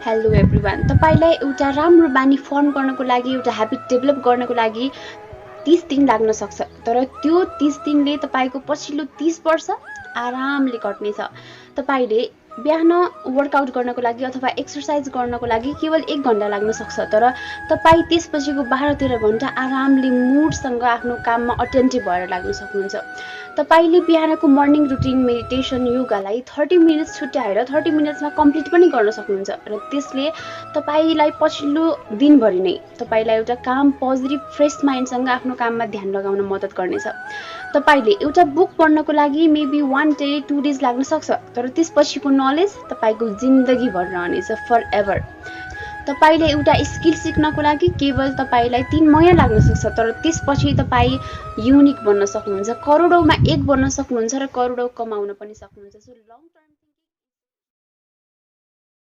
Hello everyone, तपाईँलाई एउटा राम्रो बानी फर्म गर्नको लागि, एउटा ह्याबिट डेभलप गर्नको लागि 30 दिन लाग्न सक्छ। तर त्यो 30 दिनले तपाईँको पछिल्लो 30 वर्ष आरामले कट्नेछ। तपाईँले बिहान वर्कआउट गर्नको लागि अथवा एक्सर्साइज गर्नको लागि केवल 1 घण्टा लाग्न सक्छ, तर तपाईँ त्यसपछिको 12-13 घण्टा आरामले मुडसँग आफ्नो काममा अटेन्टिभ भएर लाग्न सक्नुहुन्छ। तपाईँले बिहानको मर्निङ रुटिन मेडिटेसन योगालाई 30 मिनट्स छुट्याएर 30 मिनट्समा कम्प्लिट पनि गर्न सक्नुहुन्छ र त्यसले तपाईँलाई पछिल्लो दिनभरि नै तपाईँलाई एउटा काम पोजिटिभ फ्रेस माइन्डसँग आफ्नो काममा ध्यान लगाउन मद्दत गर्नेछ। तपाईँले एउटा बुक पढ्नको लागि मेबी 1 डे 2 डेज लाग्न सक्छ, तर त्यसपछिको नलेज तपाईँको जिन्दगीभर रहनेछ, फर एभर। तपाईँले एउटा स्किल सिक्नको लागि केवल तपाईँलाई 3 महिना लाग्न सक्छ, तर त्यसपछि तपाईँ युनिक बन्न सक्नुहुन्छ, करोडौँमा 1 बन्न सक्नुहुन्छ र करोडौँ कमाउन पनि सक्नुहुन्छ। So long term